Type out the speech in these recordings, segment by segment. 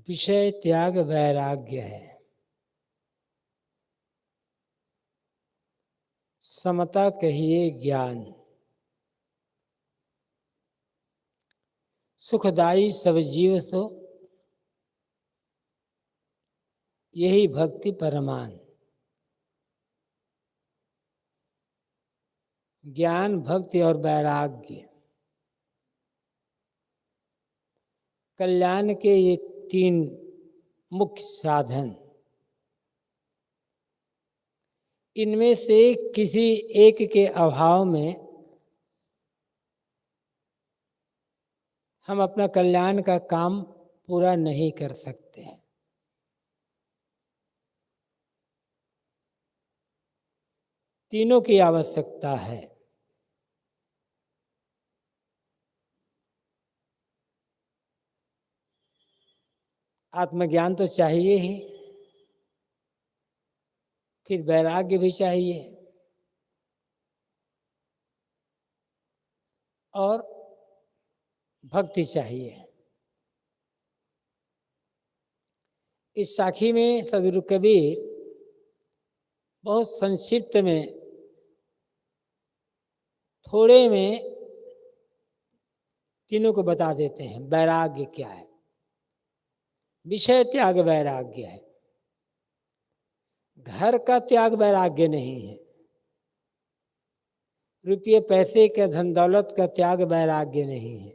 विषय त्याग वैराग्य है। समता कहिए ज्ञान, सुखदाई सब जीव सो, यही भक्ति परमान। ज्ञान, भक्ति और वैराग्य कल्याण के ये तीन मुख्य साधन, इनमें से किसी एक के अभाव में हम अपना कल्याण का काम पूरा नहीं कर सकते हैं। तीनों की आवश्यकता है। आत्मज्ञान तो चाहिए ही, फिर वैराग्य भी चाहिए और भक्ति चाहिए। इस साखी में सदगुरु कबीर बहुत संक्षिप्त में, थोड़े में तीनों को बता देते हैं। वैराग्य क्या है? विषय त्याग वैराग्य है। घर का त्याग वैराग्य नहीं है। रुपये पैसे का, धन दौलत का त्याग वैराग्य नहीं है।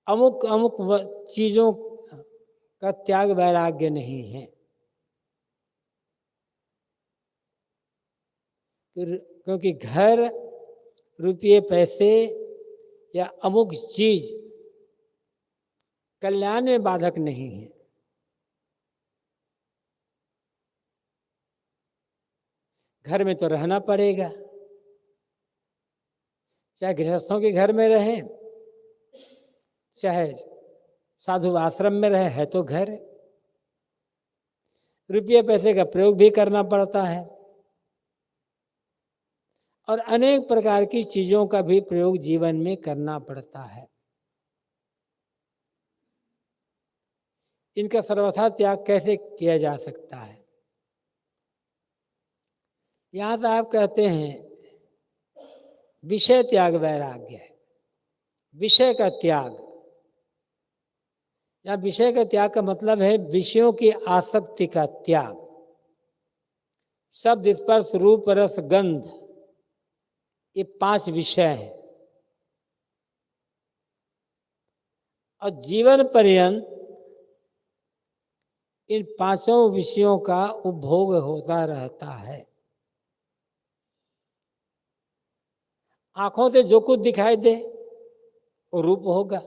अमुक अमुक चीजों का त्याग वैराग्य नहीं है। क्योंकि घर, रुपये पैसे या अमुक चीज कल्याण में बाधक नहीं है। घर में तो रहना पड़ेगा, चाहे गृहस्थों के घर में रहे, चाहे साधु आश्रम में रहे, है तो घर। रुपये पैसे का प्रयोग भी करना पड़ता है और अनेक प्रकार की चीजों का भी प्रयोग जीवन में करना पड़ता है। इनका सर्वथा त्याग कैसे किया जा सकता है? यहां साहब कहते हैं विषय त्याग वैराग्य है। विषय का त्याग, या विषय का त्याग का मतलब है विषयों की आसक्ति का त्याग। शब्द, स्पर्श, रूप, रस, गंध, ये 5 विषय हैं और जीवन पर्यंत इन 5 विषयों का उपभोग होता रहता है। आंखों से जो कुछ दिखाई दे वो रूप होगा,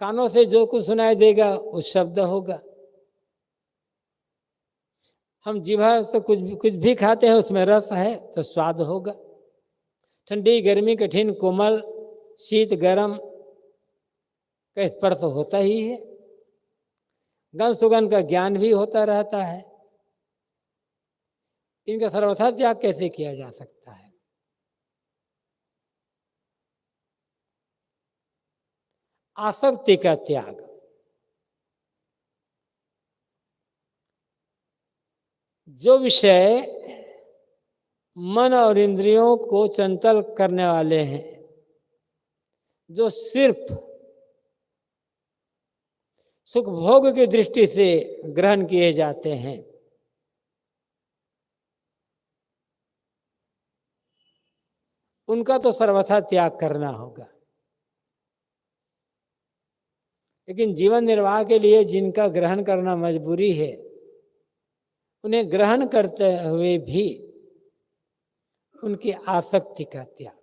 कानों से जो कुछ सुनाई देगा वो शब्द होगा। हम जीवा से कुछ भी खाते हैं, उसमें रस है तो स्वाद होगा। ठंडी, गर्मी, कठिन, कोमल, शीत, गर्म का स्पर्श होता ही है। गंध सुगंध का ज्ञान भी होता रहता है। इनका सर्वथा त्याग कैसे किया जा सकता है? आसक्ति का त्याग, जो विषय मन और इंद्रियों को चंचल करने वाले हैं, जो सिर्फ सुख भोग की दृष्टि से ग्रहण किए जाते हैं, उनका तो सर्वथा त्याग करना होगा। लेकिन जीवन निर्वाह के लिए जिनका ग्रहण करना मजबूरी है, उन्हें ग्रहण करते हुए भी उनकी आसक्ति का त्याग।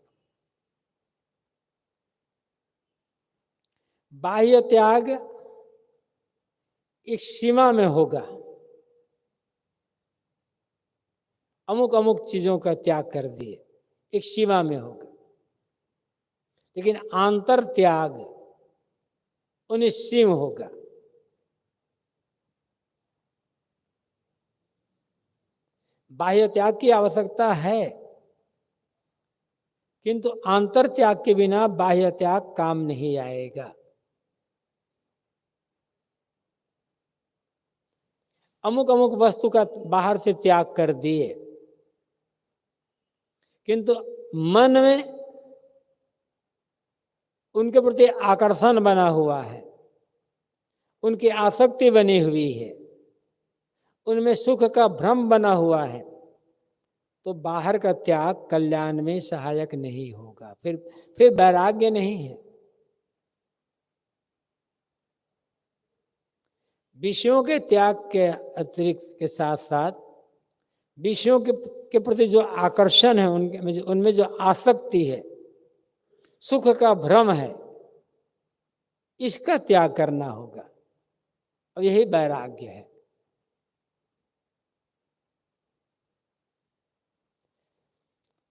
बाह्य त्याग एक सीमा में होगा, अमुक अमुक चीजों का त्याग कर दिए, एक सीमा में होगा। लेकिन आंतर त्याग अनिसीम होगा। बाह्य त्याग की आवश्यकता है, किंतु आंतर त्याग के बिना बाह्य त्याग काम नहीं आएगा। अमुक अमुक वस्तु का बाहर से त्याग कर दिए, किंतु मन में उनके प्रति आकर्षण बना हुआ है, उनकी आसक्ति बनी हुई है, उनमें सुख का भ्रम बना हुआ है, तो बाहर का त्याग कल्याण में सहायक नहीं होगा, फिर वैराग्य नहीं है। विषयों के त्याग के अतिरिक्त के साथ साथ विषयों के प्रति जो आकर्षण है, उनमें जो आसक्ति है, सुख का भ्रम है, इसका त्याग करना होगा, और यही वैराग्य है।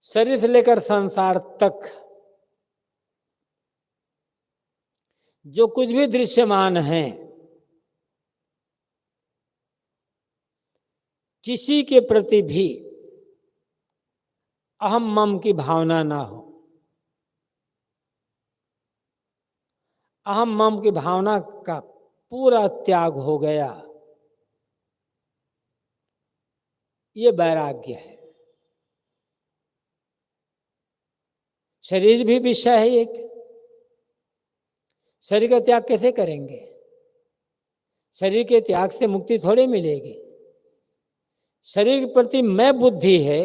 शरीर से लेकर संसार तक जो कुछ भी दृश्यमान है, किसी के प्रति भी अहम मम की भावना ना हो। अहम मम की भावना का पूरा त्याग हो गया, ये वैराग्य है। शरीर भी विषय है एक, शरीर का त्याग कैसे करेंगे? शरीर के त्याग से मुक्ति थोड़ी मिलेगी। शरीर के प्रति मैं बुद्धि है,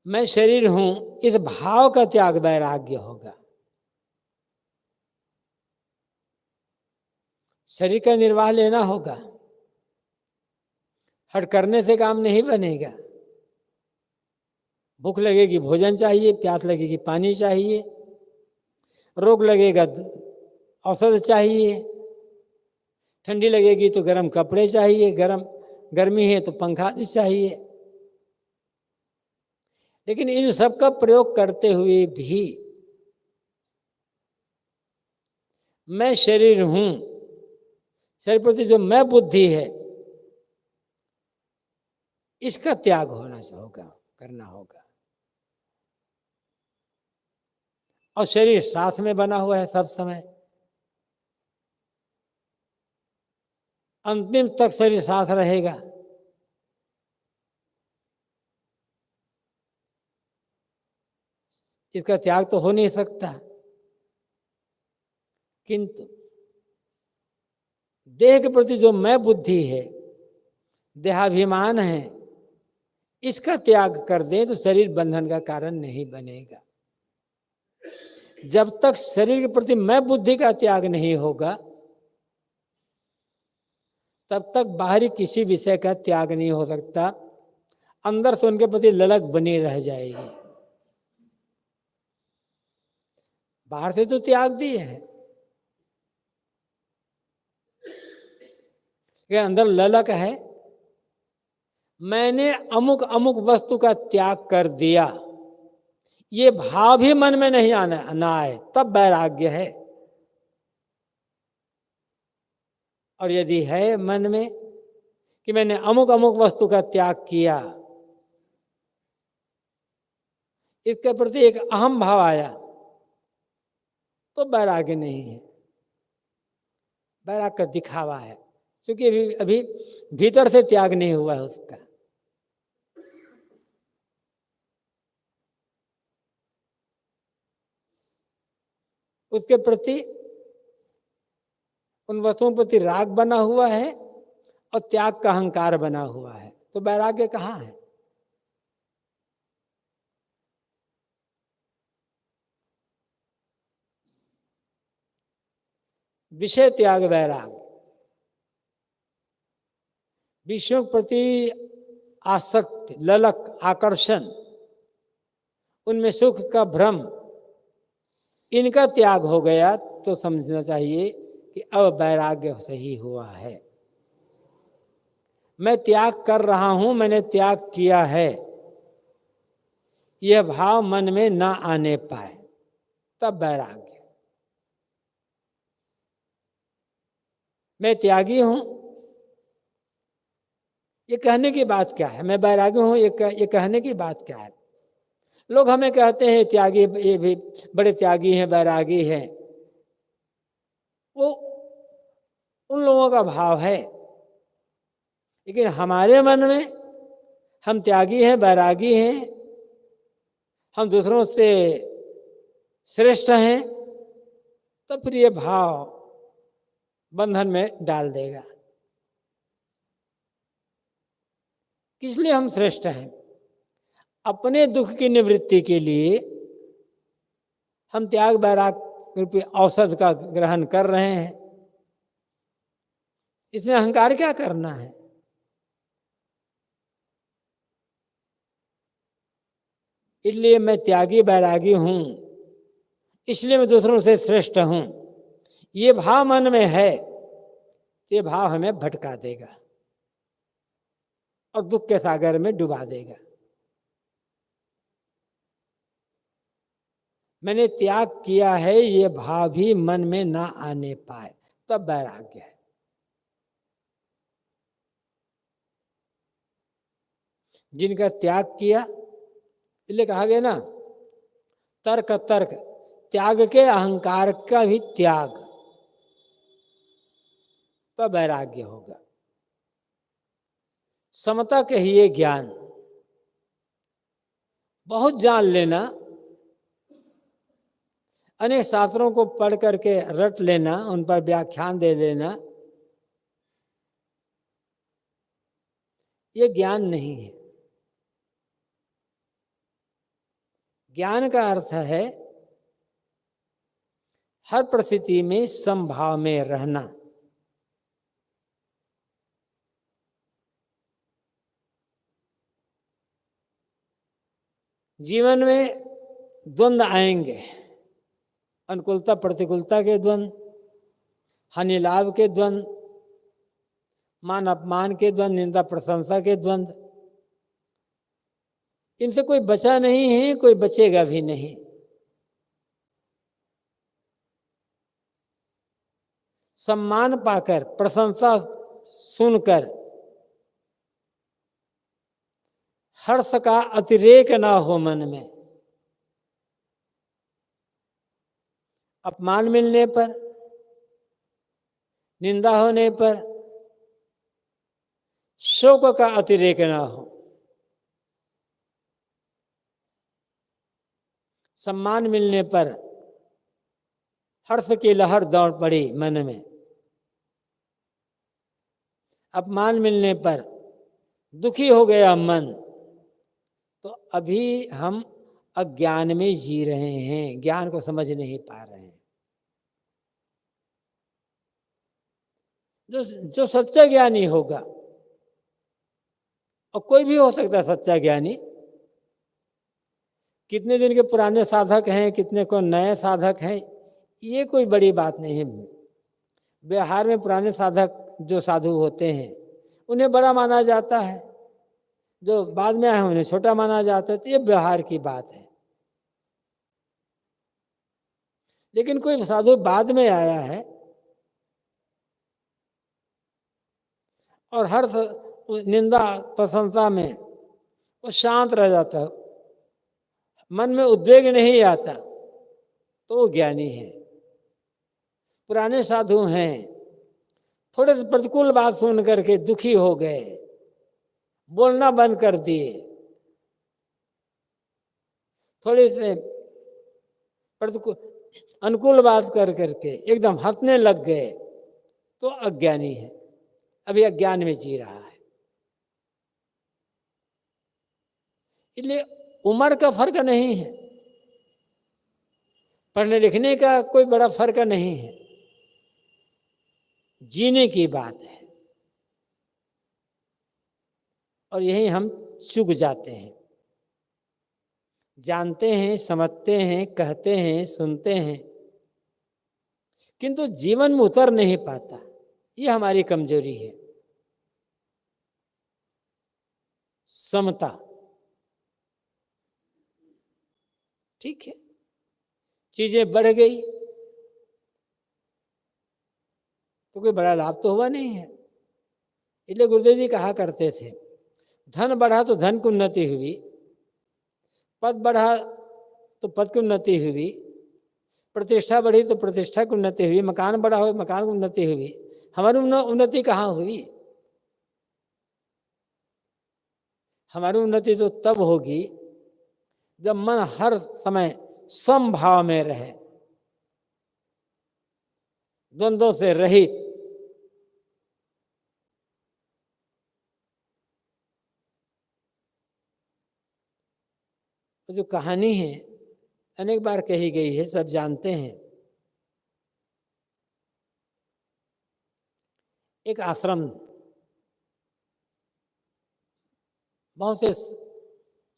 मैं शरीर हूं, इस भाव का त्याग वैराग्य होगा। शरीर का निर्वाह लेना होगा, हट करने से काम नहीं बनेगा। भूख लगेगी भोजन चाहिए, प्यास लगेगी पानी चाहिए, रोग लगेगा औषध चाहिए, ठंडी लगेगी तो गर्म कपड़े चाहिए, गर्मी है तो पंखा चाहिए। लेकिन इन सब का प्रयोग करते हुए भी मैं शरीर हूं, शरीर प्रति जो मैं बुद्धि है, इसका त्याग होना होगा, करना होगा। और शरीर साथ में बना हुआ है सब समय, अंतिम तक शरीर साथ रहेगा। इसका त्याग तो हो नहीं सकता। किंतु देह के प्रति जो मैं बुद्धि है, देहाभिमान है, इसका त्याग कर दें तो शरीर बंधन का कारण नहीं बनेगा। जब तक शरीर के प्रति मैं बुद्धि का त्याग नहीं होगा, तब तक बाहरी किसी विषय का त्याग नहीं हो सकता। अंदर से उनके प्रति ललक बनी रह जाएगी। बाहर से तो त्याग दिए है, ये अंदर ललक है। मैंने अमुक अमुक वस्तु का त्याग कर दिया, ये भाव भी मन में नहीं ना आए, तब वैराग्य है। और यदि है मन में कि मैंने अमुक अमुक वस्तु का त्याग किया, इसके प्रति एक अहम भाव आया, तो वैराग्य नहीं है, वैराग्य का दिखावा है, क्योंकि अभी भीतर से त्याग नहीं हुआ है उसका। उसके प्रति, उन वस्तुओं प्रति राग बना हुआ है और त्याग का अहंकार बना हुआ है, तो वैराग्य कहाँ है? विषय त्याग वैराग, विषयों के प्रति आसक्ति, ललक, आकर्षण, उनमें सुख का भ्रम, इनका त्याग हो गया तो समझना चाहिए कि अब वैराग्य सही हुआ है। मैं त्याग कर रहा हूं, मैंने त्याग किया है, यह भाव मन में ना आने पाए, तब वैराग्य। मैं त्यागी हूं, ये कहने की बात क्या है? मैं वैरागी हूं, ये कहने की बात क्या है? लोग हमें कहते हैं त्यागी, ये भी बड़े त्यागी हैं, वैरागी हैं। वो उन लोगों का भाव है, लेकिन हमारे मन में हम त्यागी हैं, बैरागी हैं, हम दूसरों से श्रेष्ठ हैं, तो फिर ये भाव बंधन में डाल देगा। किस लिए हम श्रेष्ठ हैं? अपने दुख की निवृत्ति के लिए हम त्याग बैराग रूपी औषध का ग्रहण कर रहे हैं। इसमें अहंकार क्या करना है? इसलिए मैं त्यागी बैरागी हूं, इसलिए मैं दूसरों से श्रेष्ठ हूं, ये भाव मन में है, ये भाव हमें भटका देगा और दुख के सागर में डुबा देगा। मैंने त्याग किया है, ये भाव भी मन में ना आने पाए, तब वैराग्य है। जिनका त्याग किया, इसलिए कहा गया ना, तर्क तर्क त्याग के अहंकार का भी त्याग, तब वैराग्य होगा। समता कहिए ज्ञान, बहुत जान लेना, अनेक शास्त्रों को पढ़ करके रट लेना, उन पर व्याख्यान दे देना, ये ज्ञान नहीं है। ज्ञान का अर्थ है हर परिस्थिति में समभाव में रहना। जीवन में द्वंद्व आएंगे, अनुकूलता प्रतिकूलता के द्वंद्व, हानि लाभ के द्वंद्व, मान अपमान के द्वंद्व, निंदा प्रशंसा के द्वंद्व। इनसे कोई बचा नहीं है, कोई बचेगा भी नहीं। सम्मान पाकर, प्रशंसा सुनकर हर्ष का अतिरेक ना हो मन में। अपमान मिलने पर, निंदा होने पर शोक का अतिरेक ना हो। सम्मान मिलने पर हर्ष की लहर दौड़ पड़ी मन में, अपमान मिलने पर दुखी हो गया मन, तो अभी हम अज्ञान में जी रहे हैं, ज्ञान को समझ नहीं पा रहे हैं। जो सच्चा ज्ञानी होगा, और कोई भी हो सकता है सच्चा ज्ञानी, कितने दिन के पुराने साधक हैं, कितने को नए साधक हैं, ये कोई बड़ी बात नहीं है। बिहार में पुराने साधक जो साधु होते हैं उन्हें बड़ा माना जाता है, जो बाद में आए हैं उन्हें छोटा माना जाता है, तो ये व्यवहार की बात है। लेकिन कोई साधु बाद में आया है और हर निंदा प्रशंसा में वो शांत रह जाता है, मन में उद्वेग नहीं आता, तो वो ज्ञानी है। पुराने साधु हैं, थोड़े से प्रतिकूल बात सुन करके दुखी हो गए, बोलना बंद कर दिए, थोड़ी से प्रतिकूल अनुकूल बात कर करके एकदम हंसने लग गए, तो अज्ञानी है, अभी अज्ञान में जी रहा है। इसलिए उम्र का फर्क नहीं है, पढ़ने लिखने का कोई बड़ा फर्क नहीं है, जीने की बात है। और यही हम चूक जाते हैं, जानते हैं, समझते हैं, कहते हैं, सुनते हैं, किंतु जीवन में उतर नहीं पाता। ये हमारी कमजोरी है। समता, ठीक है, चीजें बढ़ गई तो कोई बड़ा लाभ तो हुआ नहीं है। इसलिए गुरुदेव जी कहा करते थे, धन बढ़ा तो धन की उन्नति हुई, पद बढ़ा तो पद की उन्नति हुई, प्रतिष्ठा बढ़ी तो प्रतिष्ठा की उन्नति हुई, मकान बढ़ा हो मकान की उन्नति हुई, हमारी उन्नति कहाँ हुई? हमारी उन्नति तो तब होगी जब मन हर समय समभाव में रहे, द्वंद्वों से रहित। जो कहानी है अनेक बार कही गई है, सब जानते हैं। एक आश्रम, बहुत से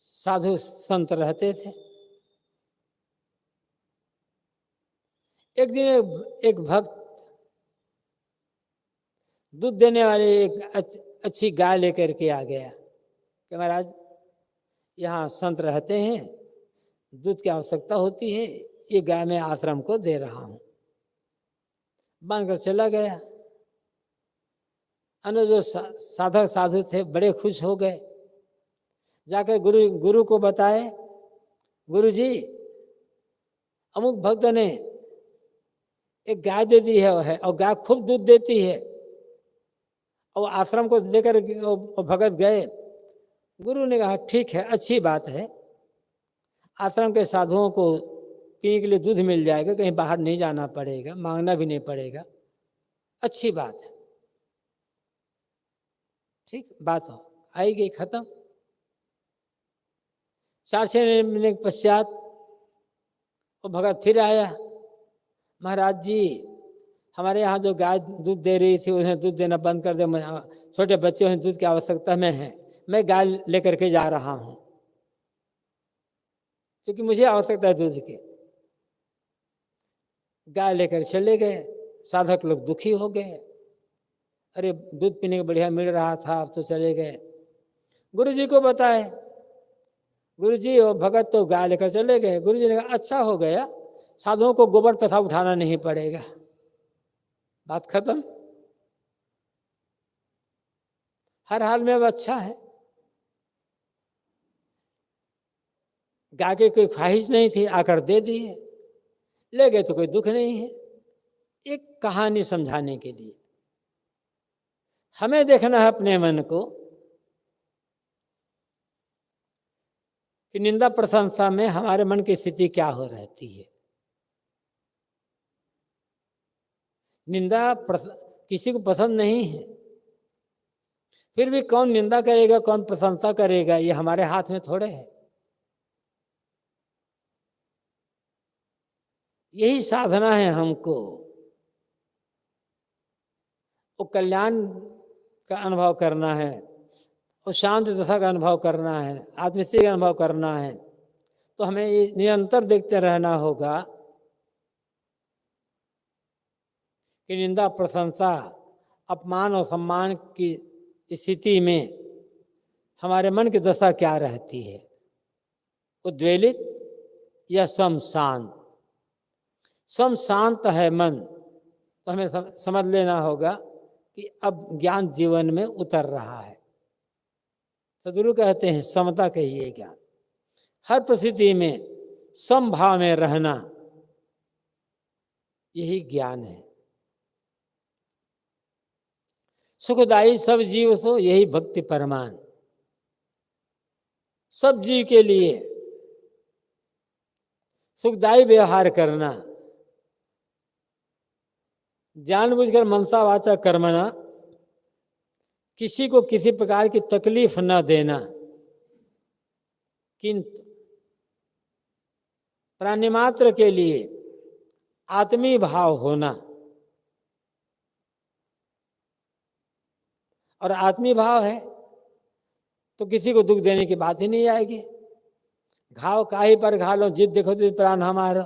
साधु संत रहते थे। एक दिन एक भक्त दूध देने वाले एक अच्छी गाय लेकर के आ गया कि महाराज यहाँ संत रहते हैं, दूध की आवश्यकता होती है, ये गाय मैं आश्रम को दे रहा हूँ। बांधकर चला गया। अन्य जो साधक साधु थे बड़े खुश हो गए, जाकर गुरु को बताए, गुरु जी अमुक भक्त ने एक गाय दे दी है और गाय खूब दूध देती है, और आश्रम को देकर भगत गए। गुरु ने कहा ठीक है, अच्छी बात है, आश्रम के साधुओं को पीने के लिए दूध मिल जाएगा, कहीं बाहर नहीं जाना पड़ेगा, मांगना भी नहीं पड़ेगा, अच्छी बात है। ठीक बात हो आई गई, खत्म। 4-6 महीने के पश्चात वो भगत फिर आया, महाराज जी हमारे यहाँ जो गाय दूध दे रही थी उन्हें दूध देना बंद कर दे, छोटे बच्चे उन्हें दूध की आवश्यकता में है, मैं गाय लेकर के जा रहा हूँ क्योंकि मुझे आवश्यकता है दूध की। गाय लेकर चले गए। साधक लोग दुखी हो गए, अरे दूध पीने को बढ़िया मिल रहा था, अब तो चले गए। गुरु जी को बताए, गुरु जी और भगत तो गाय लेकर चले गए। गुरु जी ने कहा अच्छा हो गया, साधुओं को गोबर प्रथा उठाना नहीं पड़ेगा, बात खत्म। हर हाल में अब अच्छा है। गाय की कोई ख्वाहिश नहीं थी, आकर दे दिए, ले गए तो कोई दुख नहीं है। एक कहानी समझाने के लिए हमें देखना है अपने मन को कि निंदा प्रशंसा में हमारे मन की स्थिति क्या हो रहती है। निंदा किसी को पसंद नहीं है, फिर भी कौन निंदा करेगा कौन प्रशंसा करेगा ये हमारे हाथ में थोड़े है। यही साधना है हमको, वो कल्याण का अनुभव करना है, और शांत दशा का अनुभव करना है, आत्मस्थिति का अनुभव करना है। तो हमें ये निरंतर देखते रहना होगा कि निंदा प्रशंसा अपमान और सम्मान की स्थिति में हमारे मन की दशा क्या रहती है, उद्वेलित या सम शांत। सम शांत है मन तो हमें समझ लेना होगा कि अब ज्ञान जीवन में उतर रहा है। सदगुरु कहते हैं समता कहिए ज्ञान, हर परिस्थिति में समभाव में रहना, यही ज्ञान है। सुखदायी सब जीव सो यही भक्ति परमान। सब जीव के लिए सुखदायी व्यवहार करना, जानबूझकर मनसा वाचा कर्मणा, किसी को किसी प्रकार की तकलीफ न देना, किंतु प्राणी मात्र के लिए आत्मीय भाव होना। और आत्मीय भाव है तो किसी को दुख देने की बात ही नहीं आएगी। घाव काहे पर घालो, जिद देखो तो प्राण हमारो।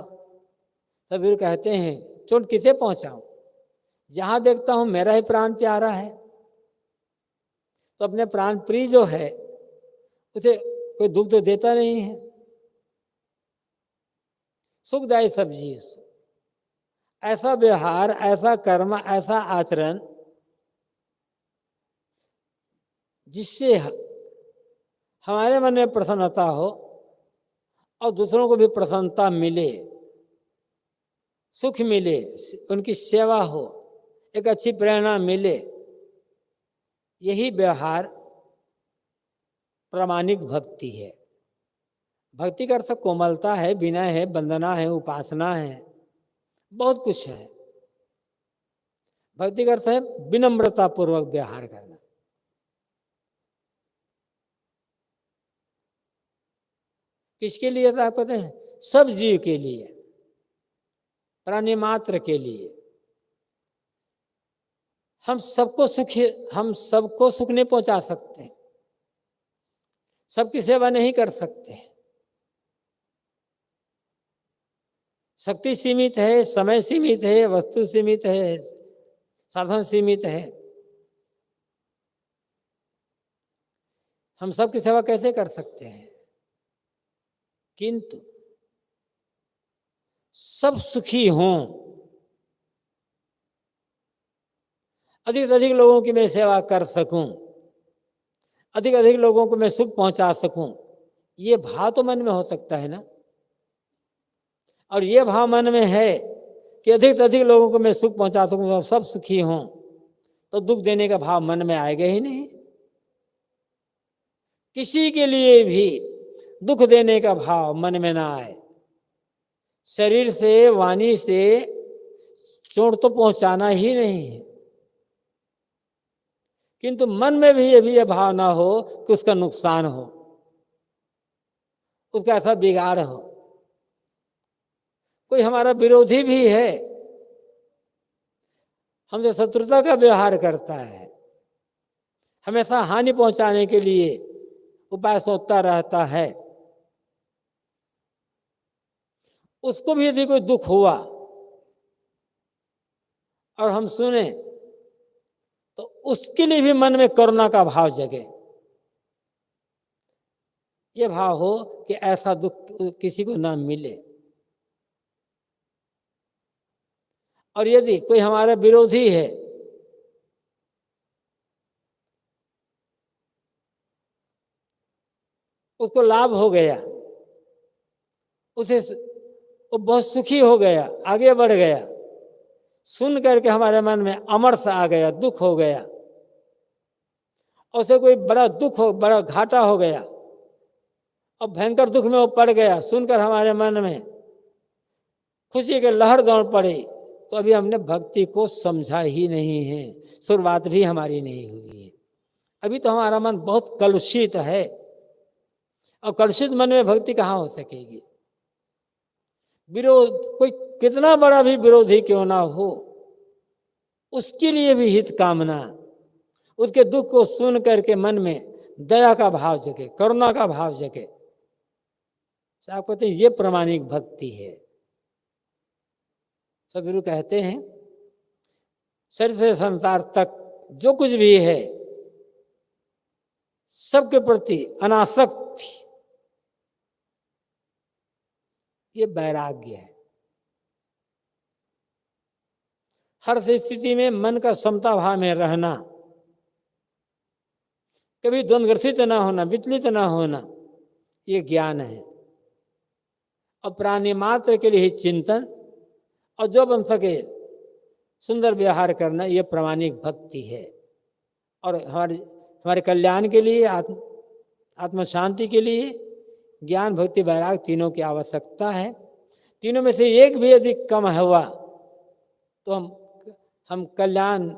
सदगुरु कहते हैं चोट किसे पहुंचाऊं, जहां देखता हूं मेरा ही प्राण प्यारा है। तो अपने प्राण प्रिय जो है उसे कोई दुख तो देता नहीं है। सुखदायी सब जीव, ऐसा व्यवहार, ऐसा कर्म, ऐसा आचरण जिससे हमारे मन में प्रसन्नता हो और दूसरों को भी प्रसन्नता मिले, सुख मिले, उनकी सेवा हो, एक अच्छी प्रेरणा मिले, यही व्यवहार प्रामाणिक भक्ति है। भक्ति का अर्थ कोमलता है, विनय है, वंदना है, उपासना है, बहुत कुछ है। भक्ति का अर्थ है विनम्रता पूर्वक व्यवहार करना। किसके लिए था आप पता है? सब जीव के लिए, प्राणी मात्र के लिए। हम सबको सुख नहीं पहुंचा सकते, सबकी सेवा नहीं कर सकते। शक्ति सीमित है, समय सीमित है, वस्तु सीमित है, साधन सीमित है। हम सबकी सेवा कैसे कर सकते हैं? किंतु सब सुखी हों, अधिक से अधिक लोगों की मैं सेवा कर सकूं, अधिक अधिक लोगों को मैं सुख पहुंचा सकूं, ये भाव तो मन में हो सकता है ना। और ये भाव मन में है कि अधिक से अधिक लोगों को मैं सुख पहुंचा सकूं और सब सुखी हों, तो दुख देने का भाव मन में आएगा ही नहीं। किसी के लिए भी दुख देने का भाव मन में ना आए। शरीर से, वाणी से चोट तो पहुंचाना ही नहीं है, किंतु मन में भी ये भाव ना हो कि उसका नुकसान हो, उसका ऐसा बिगाड़ हो। कोई हमारा विरोधी भी है, हमसे शत्रुता का व्यवहार करता है, हमेशा हानि पहुंचाने के लिए उपाय सोचता रहता है, उसको भी यदि कोई दुख हुआ और हम सुने तो उसके लिए भी मन में करुणा का भाव जगे। ये भाव हो कि ऐसा दुख किसी को ना मिले। और यदि कोई हमारा विरोधी है, उसको लाभ हो गया, उसे वो बहुत सुखी हो गया, आगे बढ़ गया, सुन करके हमारे मन में अमरस आ गया, दुख हो गया, उसे कोई बड़ा दुख हो, बड़ा घाटा हो गया और भयंकर दुख में वो पड़ गया, सुनकर हमारे मन में खुशी के लहर दौड़ पड़ी, तो अभी हमने भक्ति को समझा ही नहीं है, शुरुआत भी हमारी नहीं हुई है। अभी तो हमारा मन बहुत कलुषित है, और कलुषित मन में भक्ति कहाँ हो सकेगी? विरोध, कोई कितना बड़ा भी विरोधी क्यों ना हो, उसके लिए भी हित कामना, उसके दुख को सुन करके मन में दया का भाव जगे, करुणा का भाव जगे, आप कहते हैं ये प्रामाणिक भक्ति है। सदगुरु कहते हैं शरीर से संसार तक जो कुछ भी है, सबके प्रति अनासक्ति, ये वैराग्य है। हर स्थिति में मन का समता भाव में रहना, कभी द्वंद्वग्रसित ना होना, विचलित ना होना, ये ज्ञान है। और प्राणी मात्र के लिए ही चिंतन, और जो बन सके सुंदर व्यवहार करना, ये प्रामाणिक भक्ति है। और हमारे कल्याण के लिए, आत्म शांति के लिए ज्ञान, भक्ति, वैराग तीनों की आवश्यकता है। तीनों में से एक भी यदि कम हुआ तो हम कल्याण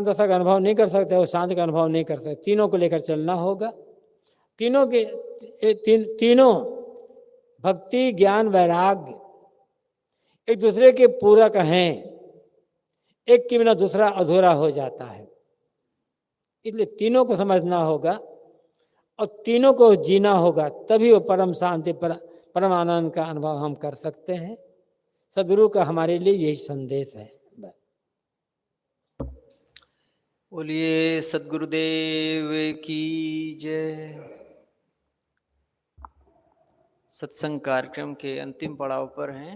दशा का अनुभव नहीं कर सकते, और शांति का अनुभव नहीं कर सकते। तीनों को लेकर चलना होगा। तीनों भक्ति, ज्ञान, वैराग्य एक दूसरे के पूरक हैं, एक के बिना दूसरा अधूरा हो जाता है। इसलिए तीनों को समझना होगा और तीनों को जीना होगा, तभी वो परम शांति, परम आनंद का अनुभव हम कर सकते हैं। सदगुरु का हमारे लिए यही संदेश है। बोलिए सद्गुरुदेव की जय। सत्संग कार्यक्रम के अंतिम पड़ाव पर हैं।